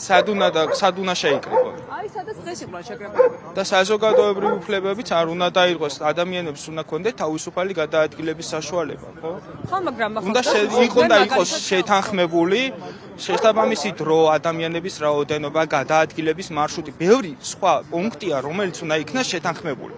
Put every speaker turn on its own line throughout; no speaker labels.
სად უნდა შეიკრიბონ.
აი, სადაც დღეს იყვნენ შეკრებილები.
და საზოგადოებრივი უფლებებიც არ უნდა დაირღვეს, ადამიანებს უნდა ქონდეთ თავისუფალი გადაადგილების საშუალება, ხო?
ხო, მაგრამ
უნდა იყოს შეთანხმებული შესაბამისი დრო, ადამიანების რაოდენობა, გადაადგილების მარშრუტი, ბევრი სხვა პუნქტია, რომელიც უნდა იქნას შეთანხმებული.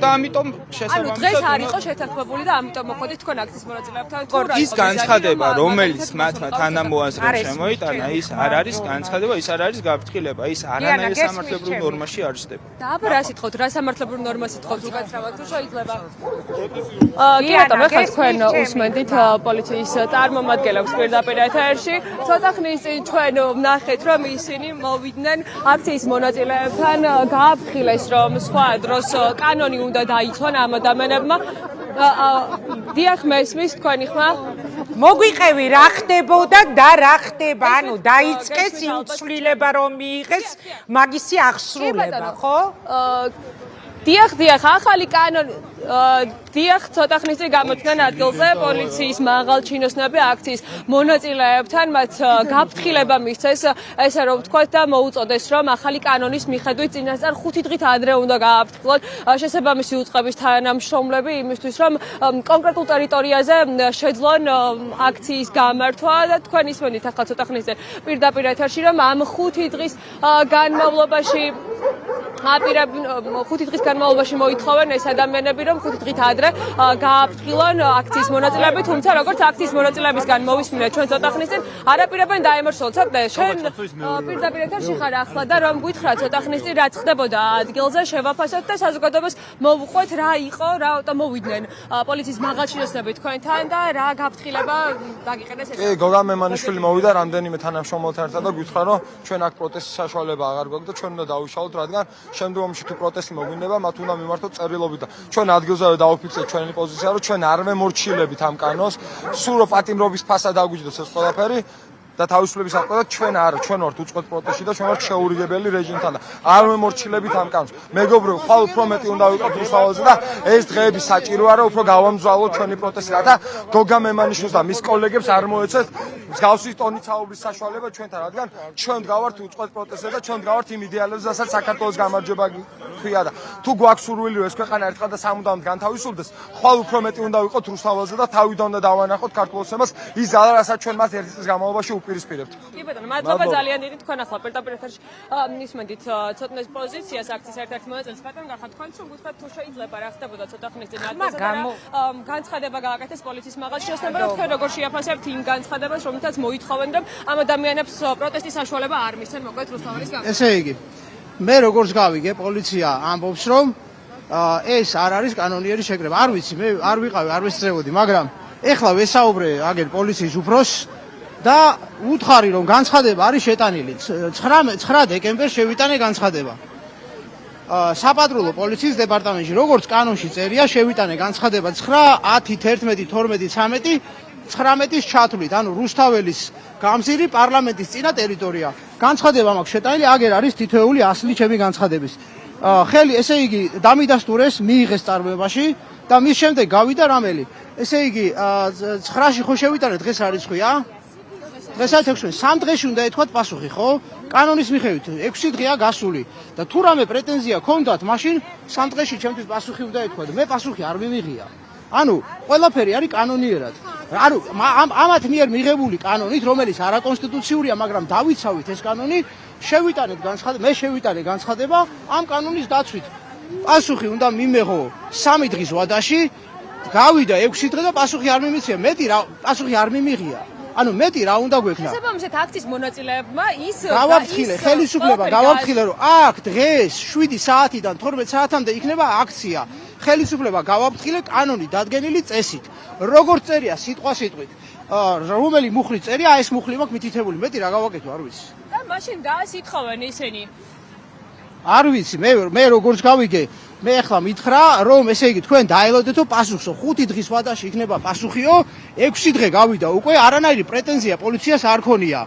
და ამიტომ შესაბამისად
დღეს არ იყო შეთანხმებული და ამიტომ მოხდით თქვენ აქციის მონაწილეებთან თუ რა
ის განცხადება, რომელიც მათმა თანამოაზრემ შემოიტანა, ის არ არის განცხადება, ის არ არის გაფრთხილება, ის არანაირ სამართლებრივ ნორმაში არ ჩნდება.
და აბა რა სიტყვით, რა სამართლებრივ ნორმას სიტყვით უკაცრავად თუ შეიძლება? კი ბატონო, ხა თქვენ უსმენდით პოლიციის წარმომადგენლებს პირდაპირ ეთერში. ცოტა ხნის წინ ჩვენ ვნახეთ, რომ ისინი მოვიდნენ აქციის მონაწილეებთან, გააფრთხილეს, რომ სხვა დროს კანონი უნდა დაიცვან ამ ადამიანებმა. დიახ, მესმის თქვენი ხმა?
მოგვიყევი რა ხდებოდა და რა ხდება, ანუ დაიწყეს იმ ცვლილება რომ მიიღეს მაგისი აღსრულება, ხო?
დიახ, ახალი კანონი დიახ, ცოტა ხნის წინ გამოჩნდნენ ადგილზე პოლიციის მაღალჩინოსნები აქციის მონაწილეებთან, მათ გაფრთხილება მისცეს, ესე რომ ვთქვათ და მოუწოდეს, რომ ახალი კანონის მიხედვით წინასწარ 5 დღით ადრე უნდა გააფრთხილონ შესაბამისი უწყების თანამშრომლები იმისთვის, რომ კონკრეტულ ტერიტორიაზე შეძლონ აქციის გამართვა და თქვენ ისმენით ახლა ცოტა ხნის წინ პირდაპირ ეთერში, რომ ამ 5 დღის განმავლობაში 5 დღის განმავლობაში მოითხოვენ ეს ადამიანები, რომ 5 დღით ადრე გააფრთხილონ აქციის მონაწილეები, თუმცა როგორც აქციის მონაწილეებისგან მოვისმინეთ ჩვენ ცოტა ხნის წინ, არაპირებენ დაემორჩილოთ. ცოტა შენ პირდაპირ ეთერში ხარ ახლა და რომ გითხრა ცოტა ხნის წინ რაც ხდებოდა ადგილზე, შევაფასოთ და საზოგადოებას მოვუყვეთ რა იყო, რატომ მოვიდნენ პოლიციის მაღალჩინოსნები თქვენთან და რა გაფრთხილება დაგიყენეს ეს.
კი, გოგა მემანიშვილი მოვიდა რამდენიმე თანამშრომელთან ერთად და გითხრა, რომ ჩვენ აქ პროტესტის საშუალება აღარ გვაქვს და ჩვენ უნდა დავიშალოთ, რადგან შემდგომში თუ პროტესტი მოგვინება, მათ უნდა მიმართოთ წერილობით და ჩვენ ადგილზევე დავაფიქსირეთ ჩვენი პოზიცია, რომ ჩვენ არ ვემორჩილებით ამ კანონს, სულ რომ პატიმრობის ფასად დაგვიჯდოს ეს ყველაფერი და თავისუფლების აღკვეთა ჩვენ ვართ უწყვეტ პროტესტში და ჩვენ ვართ შეურიგებელი რეჟიმთან და არ ვემორჩილებით ამ კანონს. მეგობრებო, ხვალ უფრო მეტი უნდა ვიყოთ რუსთაველზე და ეს დღეები საჭიროა, რომ უფრო გავამძვალოთ ჩვენი პროტესტი და გოგა მემანიშვილს და მის კოლეგებს არ მოეცეთ მსგავსი ტონით საუბრის საშუალება ჩვენთან, რადგან ჩვენ ვდგავართ უწყვეტ პროტესტზე და ჩვენ ვდგავართ იმ იდეალებზე, რასაც საქართველოს გამარჯვება ქვია და თუ გვაქვს სურვილი, რომ ეს ქვეყანა ერთხელ და სამუდამოდ განთავისუფლდეს, ხვალ უფრო მეტი უნდა ვიყოთ რუსთაველზე და თავიდან უნდა დავანახოთ ქართულოსებას ის ძალა, რასაც ჩვენ მას ერთი წლის განმავლობაში უპირისპირებთ.
კი ბატონო, მადლობა ძალიან დიდი თქვენ ახლა პირდაპირ ეთერში ისმენდით ცოტნეს პოზიციას აქციის ერთ-ერთ მონაწილეს ბატონო გახართ თქვენც რომ გითხრათ თუ შეიძლება რა ხდებოდა ცოტა ხნის წინ ადგილზე და განცხადება გააკეთეს პოლიციის მაღალჩინოსნებმა და თქვენ როგორ შეაფასებთ იმ განცხადებას რომელთაც მოითხოვენ რომ ამ ადამიანებს პროტესტის საშუალება არ მისცენ მოკლედ რუსთაველის გამო.
ესე იგი მე როგორც გავიგე პოლიცია ამბობს რომ ეს არ არის კანონიერი შეკრება. არ ვიცი, მე არ ვიყავი, არ ვესწრებოდი, მაგრამ ეხლა ვესაუბრე აგერ პოლიციის უფროსს და უთხარი რომ განცხადება არის შეტანილი 9 დეკემბერს შევიტანე განცხადება საპატრულო პოლიციის დეპარტამენტში როგორც კანონში წერია შევიტანე განცხადება 9, 10, 11, 12, 13, 19-ის ჩათვლით ანუ რუსთაველის გამზირი პარლამენტის წინა ტერიტორია განცხადება მაქვს შეტანილი აგერ არის თითოეული ასლი ჩემი განცხადების ხელი ესე იგი დამიდასტურეს მიიღეს წარმოებაში და მის შემდეგ გავიდა რამელი ესე იგი 9-ში ხო შევიტანე დღეს არის ხვია დღეს არის 6, 3 დღეში უნდა ეთქვათ პასუხი, ხო? კანონის მიხედვით 6 დღეა გასული და თუ რამე პრეტენზია ქონდათ, მაშინ 3 დღეში ჩემთვის პასუხი უნდა ეთქვათ. მე პასუხი არ მიმიღია. ანუ ყველაფერი არის კანონიერად. ანუ ამათ მიერ მიღებული კანონით, რომელიც არაკონსტიტუციურია, მაგრამ დავიცავით ეს კანონი, შევიტანეთ განცხადება, მე შევიტანე განცხადება ამ კანონის დაცვით. პასუხი უნდა მიმეღო 3 დღის ვადაში, გავიდა 6 დღე და პასუხი არ მიმიცია. მეტი რა პასუხი არ მიმიღია. ანუ მეტი რა უნდა გვექნა?
შესაბამისად აქციის მონაწილეებმა ის
გავაფრთხილე ხელისუფლება გავაფრთხილე რომ აქ დღეს 7 საათიდან 12 საათამდე იქნება აქცია. ხელისუფლება გავაფრთხილე კანონი დადგენილი წესით. როგორც წერია სიტყვა სიტყვით. რომელი მუხლი წერია, ეს მუხლი მაქვს მითითებული. მეტი რა გავაკეთო, არ ვიცი.
და მაშინ დაასითხოვენ ისინი.
არ ვიცი, მე როგორც გავიგე, მე ახლა მითხრა, რომ ესე იგი თქვენ დაელოდეთო პასუხსო, 5 დღის ვადაში იქნება პასუხიო, 6 დღე გავიდა უკვე, არანაირი პრეტენზია პოლიციას არ ქონია.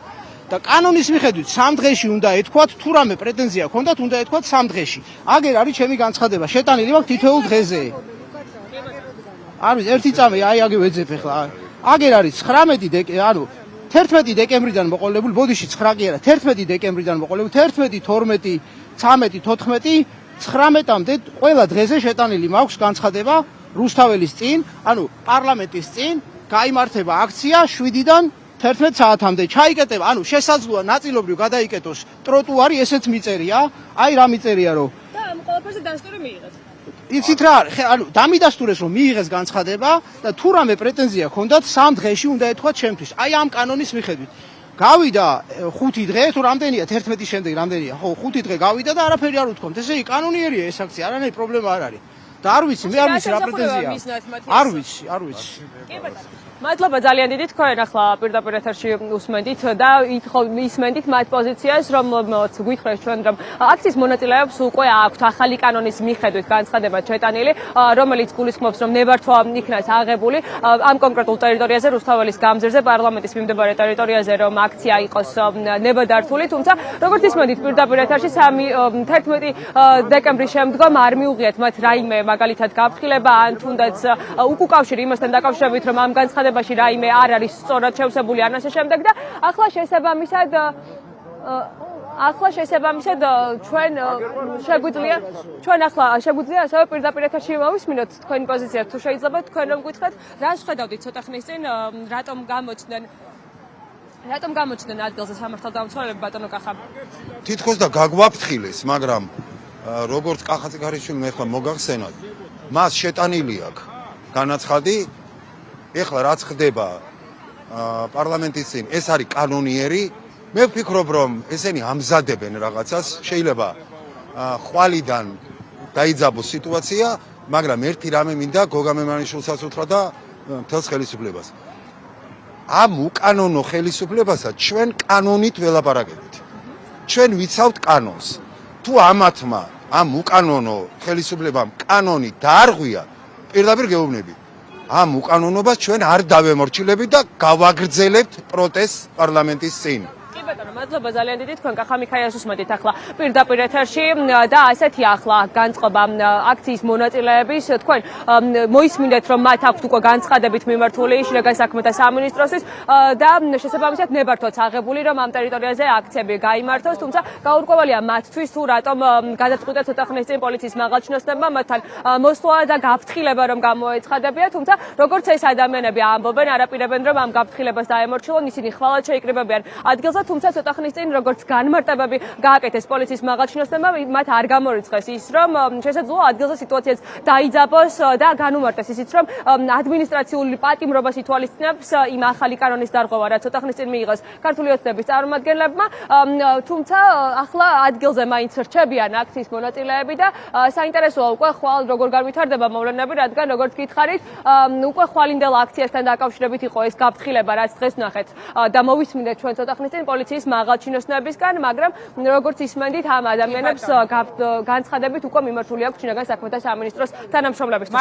და კანონის მიხედვით 3 დღეში უნდა ეთქვათ, თუ რამე პრეტენზია ქონდათ, უნდა ეთქვათ 3 დღეში. აგერ არის ჩემი განცხადება, შეტანილი მაქვს თითოეულ დღეზე. არ ვიცი, ერთი წამი, აი აგე ვეძებ ახლა. აგერ არის 19 ანუ 11 დეკემბრიდან მოყოლებული, ბოდიში 9 კი არა, 11 დეკემბრიდან მოყოლებული, 11, 12, 13, 14, 19-მდე ყველა დღეზე შეტანილი მაქვს განცხადება რუსთაველის წინ, ანუ პარლამენტის წინ გაიმართება აქცია 7-დან 11 საათამდე. ჩაიკეტება, ანუ შესაძლოა ნაწილობრივ გადაიკეტოს ტროტუარი, ესეც მიწერია. აი რა მიწერია, რომ
და ამ ყველაფერზე დასტური მიიღეთ.
იცით რა, ანუ დამიდასტურეს რომ მიიღეს განცხადება და თუ რამე პრეტენზია ჰქონდათ 3 დღეში უნდა ეთქვათ ჩემთვის. აი ამ კანონის მიხედვით. გავიდა 5 დღე, თუ რამდენია 11-ის შემდეგ რამდენია? ხო, 5 დღე გავიდა და არაფერი არ უთქვამთ. ესე იგი კანონიერია ეს აქცია, არანაირი პრობლემა არ არის. და არ ვიცი, მე არ ვიცი რა პრეტენზია. არ ვიცი.
კი ბატონო. მადლობა ძალიან დიდი, თქვენ ახლა პირდაპირ ეთერში უსმენდით და ისმენდით მათ პოზიციას, რომ გითხრეს ჩვენ რომ აქციის მონაწილეებს უკვე აქვთ ახალი კანონის მიხედვით განცხადება ჩეტანილი, რომელიც გულისხმობს რომ ნებართვა იქნას აღებული ამ კონკრეტულ ტერიტორიაზე, რუსთაველის გამზირზე, პარლამენტის მიმდებარე ტერიტორიაზე, რომ აქცია იყოს ნებადართული, თუმცა როგორც ისმენდით პირდაპირ ეთერში 11 დეკემბრის შემდგომ არ მიუღიათ მათ რაიმე მაგალითად გაფრთხილება ან თუნდაც უკავშირი იმასთან დაკავშირებით, რომ ამ განცხადებაში რაიმე არ არის სწორად შევსებული ან ასე შემდეგ და ახლა შესაბამისად ჩვენ შეგვიძლია ასევე პირდაპირ ეთერში მოვისმინოთ თქვენი პოზიცია თუ შეიძლება თქვენ რომ გითხრათ რას ხედავდით ცოტა ხნის წინ რატომ გამოჩნდნენ ადგილზე სამართალდამცველები ბატონო კახა
თითქოს და გაგვაფრთხილეს, მაგრამ როგორც კახაძიკარიშვილი მე ხლა მოგახსენოთ, მას შეტანილი აქვს განაცხადი. ეხლა რაც ხდება პარლამენტის წინ, ეს არის კანონიერი. მე ვფიქრობ, რომ ესენი ამზადებენ რაღაცას, შეიძლება ხვალიდან დაიძაბოს სიტუაცია, მაგრამ ერთი რამე მინდა გოგა მემარიშვილსაც უთხრა და მთელს ხელისუფლებას. ამ უკანონო ხელისუფლებასაც ჩვენ კანონით ველაპარაკებით. ჩვენ ვიცავთ კანონს. თუ ამათმა ამ უკანონო ხელისუფლებამ კანონი დაარღვია, პირდაპირ გეუბნები. ამ უკანონობას ჩვენ არ დავემორჩილებით და გავაგრძელებთ პროტესტს პარლამენტის წინ.
კი ბატონო, მადლობა ძალიან დიდი თქვენ კახა მიქაიას უსმენთ ახლა პირდაპირ ეთერში და ასეთი ახლა განწყობა აქციის მონაწილეების თქვენ მოისმინეთ რომ მათ აქვთ უკვე განცხადებით მიმართული შინაგან საქმეთა სამინისტროსთვის და შესაბამისად ნებართვაც აღებული რომ ამ ტერიტორიაზე აქციები გაიმართოს, თუმცა გაურკვეველია მათთვის თუ რატომ გადაწყვიტა ცოტა ხნის წინ პოლიციის მაღალჩინოსნებმა მათთან მოსვლა და გაფრთხილება რომ გამოეცხადებიათ, თუმცა როგორც ეს ადამიანები ამბობენ, არაპირებენ რომ ამ გაფრთხილებას დაემორჩილონ, ისინი ხვალად შეიკრიბებიან ადგილზე, თუმცა ცოტა ხნის წინ როგორც განმარტებები გააკეთეს პოლიციის მაღალჩინოსნებმა, მათ არ გამორიცხეს ის, რომ შესაძლოა ადგილზე სიტუაციაც დაიძაბოს და განუმარტეს ისიც, რომ ადმინისტრაციული პატიმრობას ითვალისწინებს იმ ახალი კანონის დარღვევა, რაც ცოტა ხნის წინ მიიღეს ქართული ოცნების წარმომადგენლებმა, თუმცა ახლა ადგილზე მაინც რჩებიან აქციის მონაწილეები და საინტერესოა უკვე ხვალ როგორ განვითარდება მოვლენები, რადგან როგორც გითხარით, უკვე ხვალინდელ აქციასთან დაკავშირებით იყო ეს გაფრთხილება, რაც დღეს ვნახეთ და მოვისმინეთ ჩვენ ცოტა ხნის წინ პოლიციის მაღალჩინოსნებისგან, მაგრამ როგორც ისმენდით ამ ადამიანებს განცხადებით უკვე მიმართული აქვს შინაგან საქმეთა სამინისტროს თანამშრომლებისთვის.